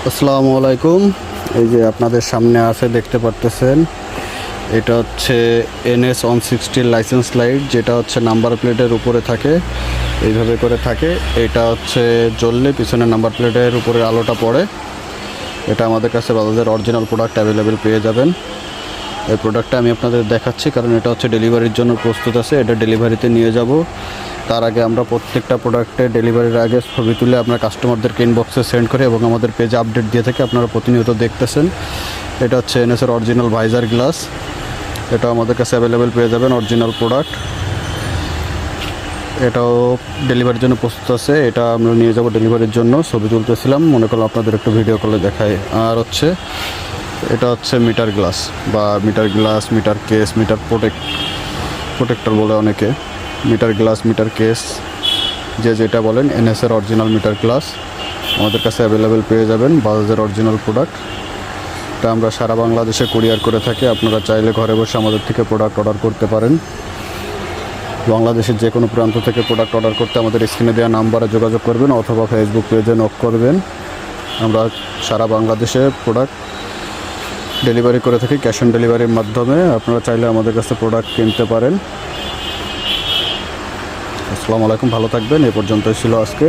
আসসালামু আলাইকুম। এই যে আপনাদের সামনে আছে দেখতে পারতেছেন, এটা হচ্ছে NS 160 লাইসেন্স লাইট, যেটা হচ্ছে নাম্বার প্লেটের উপরে থাকে, এইভাবে করে থাকে। এটা হচ্ছে জ্বললে পিছনে নাম্বার প্লেটের উপরে আলোটা পড়ে। এটা আমাদের কাছে বাজাজের অরিজিনাল প্রোডাক্ট অ্যাভেলেবেল পেয়ে যাবেন। এই প্রোডাক্টটা আমি আপনাদের দেখাচ্ছি কারণ এটা হচ্ছে ডেলিভারির জন্য প্রস্তুত আছে। এটা ডেলিভারিতে নিয়ে যাব। তার আগে আমরা প্রত্যেকটা প্রোডাক্টে ডেলিভারির আগে ছবি তুলে আপনার কাস্টমারদেরকে ইনবক্সে সেন্ড করে এবং আমাদের পেজে আপডেট দিয়ে থাকি, আপনারা প্রতিনিয়ত দেখতেছেন। এটা হচ্ছে NS-এর অরিজিনাল ভাইজার গ্লাস। এটা আমাদের কাছে অ্যাভেলেবেল পেয়ে যাবেন, অরিজিনাল প্রোডাক্ট। এটাও ডেলিভারির জন্য প্রস্তুত আছে। এটা আমরা নিয়ে যাব ডেলিভারির জন্য। ছবি তুলতেছিলাম, মনে করলাম আপনাদের একটু ভিডিও কলে দেখাই। আর হচ্ছে এটা হচ্ছে মিটার গ্লাস বা মিটার কেস, প্রোটেক্টর বলে অনেকে। মিটার গ্লাস, মিটার কেস, যে যেটা বলেন, NS-এর অরিজিনাল মিটার গ্লাস আমাদের কাছে অ্যাভেলেবেল পেয়ে যাবেন, বাজাজের অরিজিনাল প্রোডাক্ট। এটা আমরা সারা বাংলাদেশে কুরিয়ার করে থাকি। আপনারা চাইলে ঘরে বসে আমাদের থেকে প্রোডাক্ট অর্ডার করতে পারেন। বাংলাদেশের যে কোনো প্রান্ত থেকে প্রোডাক্ট অর্ডার করতে আমাদের স্ক্রিনে দেওয়া নাম্বারে যোগাযোগ করবেন অথবা ফেসবুক পেজে নক করবেন। আমরা সারা বাংলাদেশে প্রোডাক্ট ডেলিভারি করে থাকি ক্যাশ অন ডেলিভারির মাধ্যমে। আপনারা চাইলে আমাদের কাছে প্রোডাক্ট কিনতে পারেন। আসসালামু আলাইকুম, ভালো থাকবেন। এ পর্যন্তই ছিল আজকে।